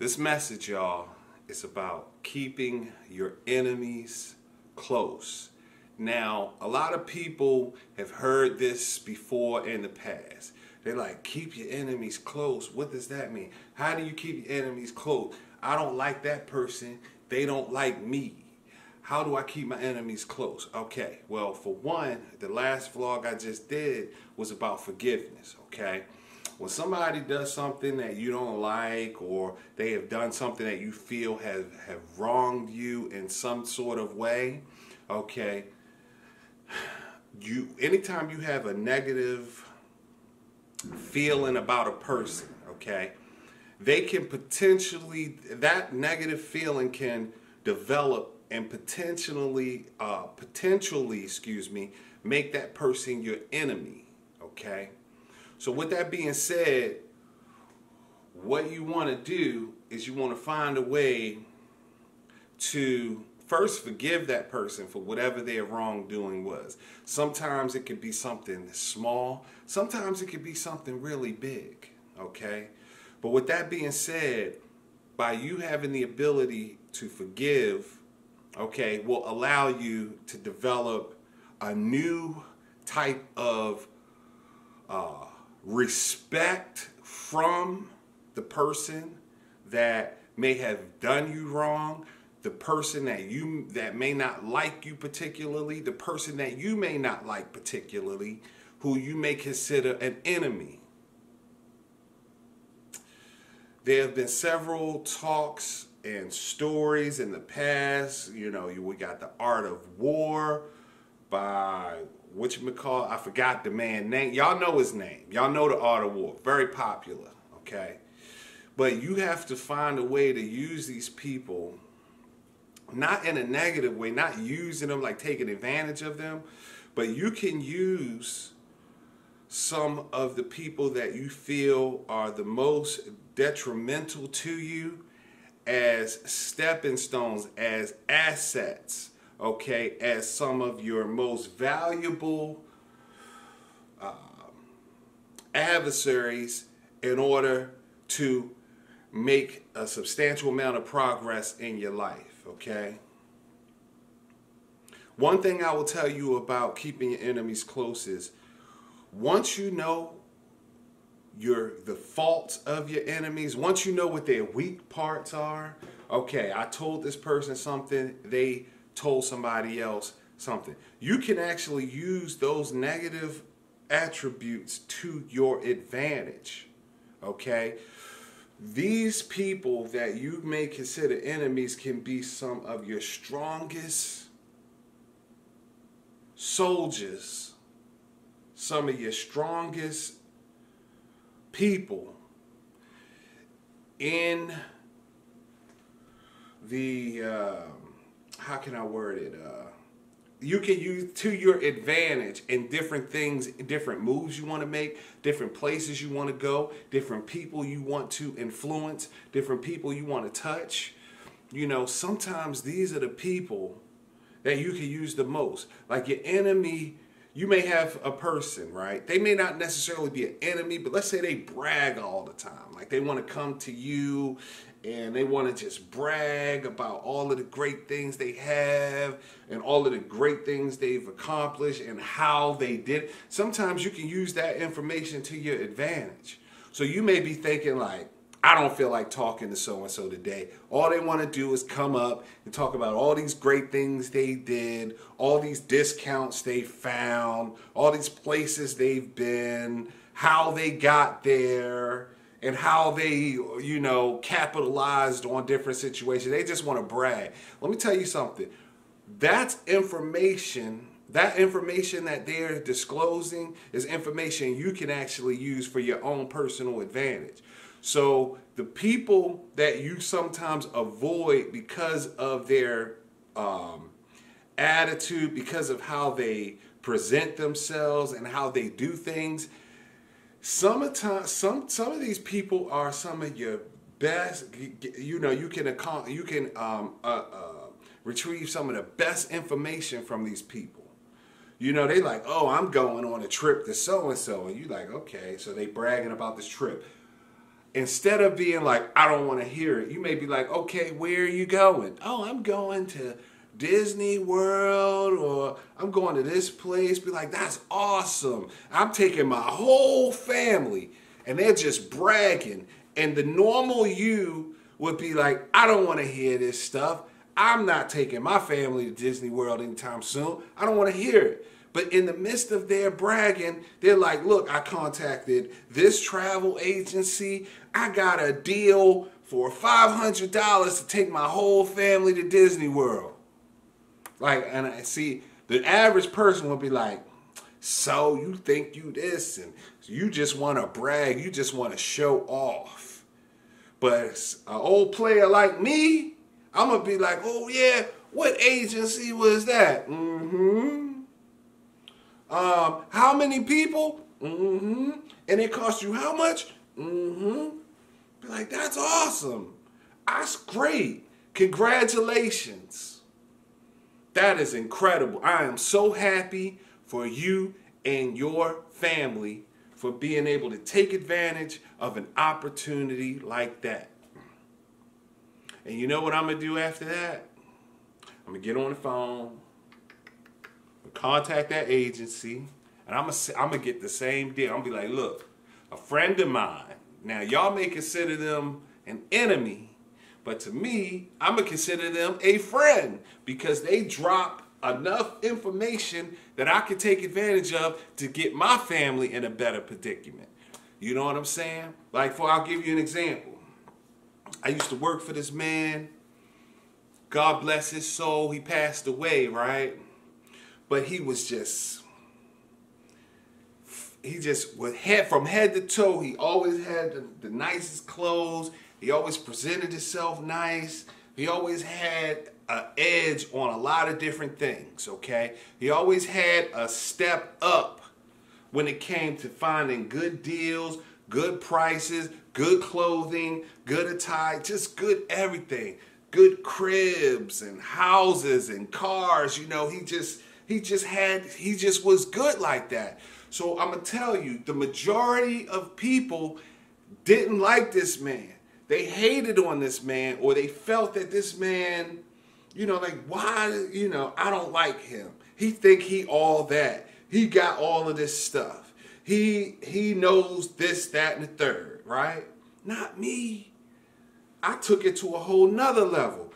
This message, y'all, is about keeping your enemies close. Now, a lot of people have heard this before in the past. They're like, keep your enemies close. What does that mean? How do you keep your enemies close? I don't like that person. They don't like me. How do I keep my enemies close? Okay, well, for one, the last vlog I just did was about forgiveness, okay? When somebody does something that you don't like, or they have done something that you feel have wronged you in some sort of way, okay, anytime you have a negative feeling about a person, okay, they can potentially, that negative feeling can develop and potentially, make that person your enemy, okay? So with that being said, what you want to do is you want to find a way to first forgive that person for whatever their wrongdoing was. Sometimes it could be something small. Sometimes it could be something really big, okay? But with that being said, by you having the ability to forgive, okay, will allow you to develop a new type of respect from the person that may have done you wrong, the person that may not like you particularly, the person that you may not like particularly, who you may consider an enemy. There have been several talks and stories in the past. You know, we got The Art of War by whatchamacallit, I forgot the man's name. Y'all know his name. Y'all know The Art of War. Very popular, okay? But you have to find a way to use these people, not in a negative way, not using them like taking advantage of them, but you can use some of the people that you feel are the most detrimental to you as stepping stones, as assets, okay, as some of your most valuable adversaries in order to make a substantial amount of progress in your life, okay? One thing I will tell you about keeping your enemies close is once you know the faults of your enemies, once you know what their weak parts are, okay, I told this person something, they told somebody else something. You can actually use those negative attributes to your advantage, okay? These people that you may consider enemies can be some of your strongest soldiers, some of your strongest people in the, how can I word it? You can use to your advantage in different things, different moves you want to make, different places you want to go, different people you want to influence, different people you want to touch. You know, sometimes these are the people that you can use the most. Like your enemy, you may have a person, right? They may not necessarily be an enemy, but let's say they brag all the time. Like they want to come to you and they want to just brag about all of the great things they have and all of the great things they've accomplished and how they did it. Sometimes you can use that information to your advantage. So you may be thinking like, I don't feel like talking to so-and-so today. All they want to do is come up and talk about all these great things they did, all these discounts they found, all these places they've been, how they got there, and how they, you know, capitalized on different situations. They just want to brag. Let me tell you something. That's information. That information that they're disclosing is information you can actually use for your own personal advantage. So the people that you sometimes avoid because of their attitude, because of how they present themselves and how they do things, some of these people are some of your best. You know, you can retrieve some of the best information from these people. You know, they like, oh, I'm going on a trip to so-and-so. And you like, okay, so they bragging about this trip. instead of being like, I don't want to hear it, you may be like, okay, where are you going? Oh, I'm going to Disney World, or I'm going to this place. Be like, that's awesome. I'm taking my whole family. And they're just bragging. And the normal you would be like, I don't want to hear this stuff. I'm not taking my family to Disney World anytime soon. I don't want to hear it. But in the midst of their bragging, they're like, look, I contacted this travel agency. I got a deal for $500 to take my whole family to Disney World. Like, and I see the average person would be like, so you think you this, and you just want to brag, you just want to show off. But an old player like me, I'm going to be like, oh yeah, what agency was that? How many people? And it cost you how much? Be like, that's awesome. That's great. Congratulations. That is incredible. I am so happy for you and your family for being able to take advantage of an opportunity like that. And you know what I'm going to do after that? I'm going to get on the phone, contact that agency, and I'm going to get the same deal. I'm going to be like, look, a friend of mine. Now, y'all may consider them an enemy, but to me, I'm going to consider them a friend because they drop enough information that I can take advantage of to get my family in a better predicament. You know what I'm saying? Like, I'll give you an example. I used to work for this man. God bless his soul. He passed away, right? But he was just, with head from head to toe, he always had the nicest clothes. He always presented himself nice. He always had an edge on a lot of different things, okay? He always had a step up when it came to finding good deals, good prices, good clothing, good attire, just good everything. Good cribs and houses and cars, you know, he just was good like that. So I'm going to tell you, the majority of people didn't like this man. They hated on this man, or they felt that this man, you know, like, why, you know, I don't like him. He think he all that. He got all of this stuff. He knows this, that, and the third, right? Not me. I took it to a whole nother level.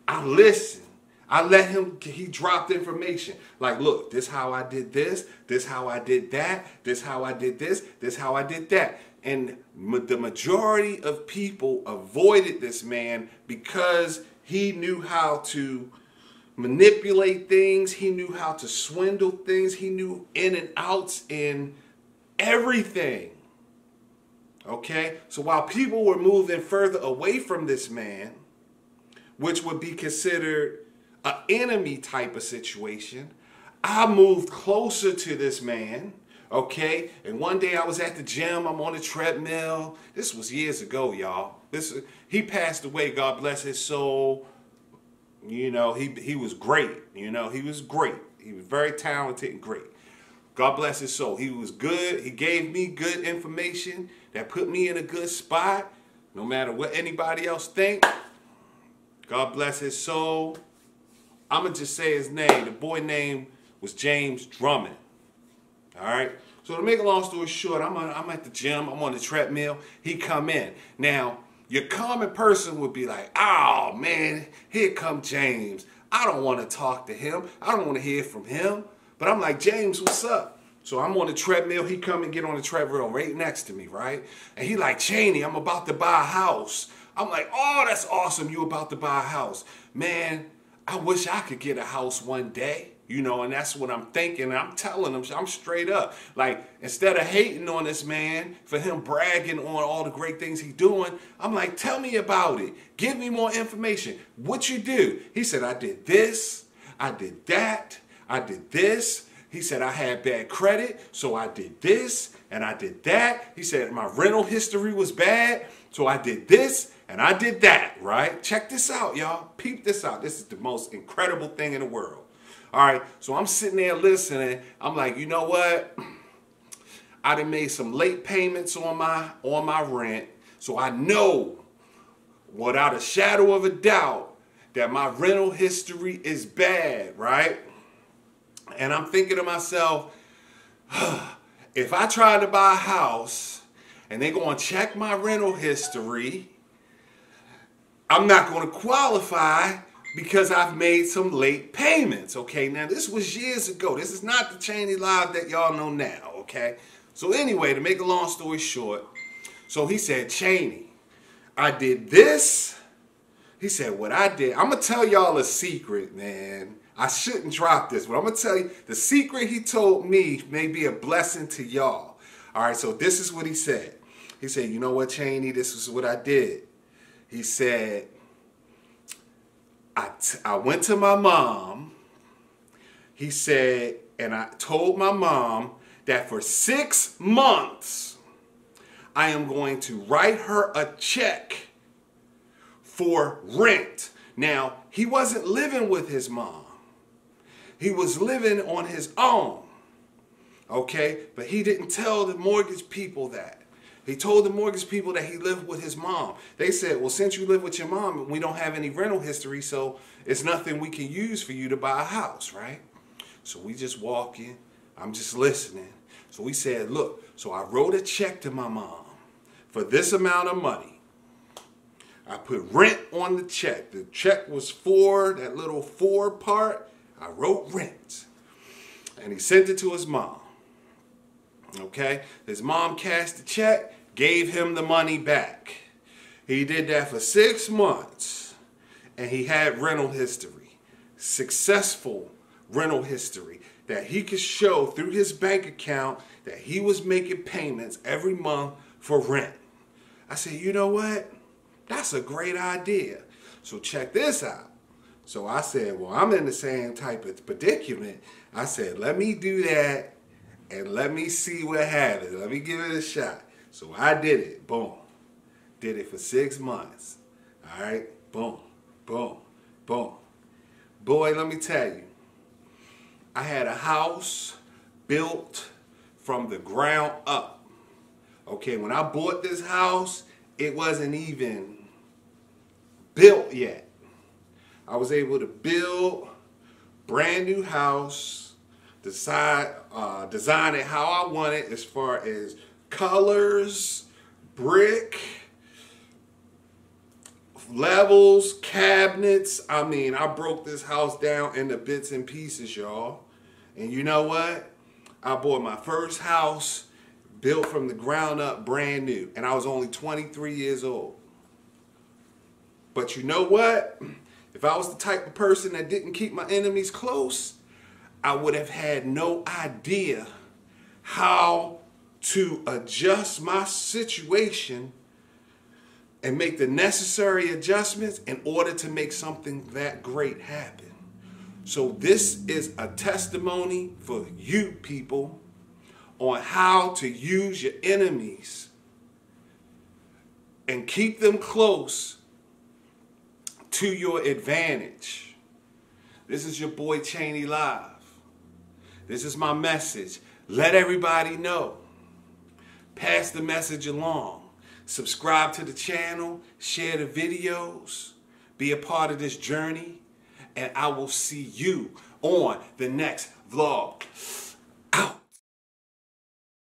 I listened. I let him, he dropped information. Like, look, this how I did this how I did that, this how I did this how I did that. And the majority of people avoided this man because he knew how to manipulate things. He knew how to swindle things. He knew in and outs in everything. Okay? So while people were moving further away from this man, which would be considered an enemy type of situation, I moved closer to this man. Okay, and one day I was at the gym, I'm on a treadmill. This was years ago, y'all. He passed away, God bless his soul. You know, he was great. You know, he was great. He was very talented and great. God bless his soul. He was good. He gave me good information that put me in a good spot. No matter what anybody else think. God bless his soul. I'm going to just say his name. The boy name was James Drummond. All right. So to make a long story short, I'm at the gym. I'm on the treadmill. He come in. Now, your common person would be like, oh, man, here come James. I don't want to talk to him. I don't want to hear from him. But I'm like, James, what's up? So I'm on the treadmill. He come and get on the treadmill right next to me, right? And he like, Cheney, I'm about to buy a house. I'm like, oh, that's awesome. You about to buy a house. Man, I wish I could get a house one day. You know, and that's what I'm thinking. I'm telling him, I'm straight up. Like, instead of hating on this man for him bragging on all the great things he's doing, I'm like, tell me about it. Give me more information. What you do? He said, I did this. I did that. I did this. He said, I had bad credit, so I did this and I did that. He said, my rental history was bad, so I did this and I did that, right? Check this out, y'all. Peep this out. This is the most incredible thing in the world. All right, so I'm sitting there listening. I'm like, you know what? I done made some late payments on my rent, so I know without a shadow of a doubt that my rental history is bad, right? And I'm thinking to myself, if I try to buy a house and they're going to check my rental history, I'm not going to qualify because I've made some late payments. Okay, now this was years ago. This is not the Cheney Live that y'all know now. Okay, so anyway, to make a long story short, so he said, Cheney, I did this. He said, what I did, I'm going to tell y'all a secret, man. I shouldn't drop this, but I'm going to tell you the secret he told me may be a blessing to y'all. All right, so this is what he said. He said, you know what, Cheney, this is what I did. He said, I went to my mom. He said, and I told my mom that for 6 months, I am going to write her a check for rent. Now, he wasn't living with his mom. He was living on his own. Okay? But he didn't tell the mortgage people that. He told the mortgage people that he lived with his mom. They said, well, since you live with your mom, we don't have any rental history, so it's nothing we can use for you to buy a house, right? So we just walking. I'm just listening. So we said, look, so I wrote a check to my mom for this amount of money. I put rent on the check. The check was for that little 4 part. I wrote rent. And he sent it to his mom. Okay? His mom cashed the check, gave him the money back. He did that for 6 months. And he had rental history. Successful rental history that he could show through his bank account that he was making payments every month for rent. I said, you know what? That's a great idea. So check this out. So I said, well, I'm in the same type of predicament. I said, let me do that and let me see what happens. Let me give it a shot. So I did it. Boom. Did it for 6 months. All right. Boom. Boom. Boom. Boy, let me tell you. I had a house built from the ground up. Okay, when I bought this house, it wasn't even built yet. I was able to build brand new house, design it how I want it as far as colors, brick, levels, cabinets. I mean, I broke this house down into bits and pieces, y'all. And you know what? I bought my first house built from the ground up, brand new. And I was only 23 years old. But you know what? If I was the type of person that didn't keep my enemies close, I would have had no idea how to adjust my situation and make the necessary adjustments in order to make something that great happen. So this is a testimony for you people on how to use your enemies and keep them close to your advantage. This is your boy Cheney Live. This is my message. Let everybody know. Pass the message along. Subscribe to the channel. Share the videos. Be a part of this journey. And I will see you on the next vlog.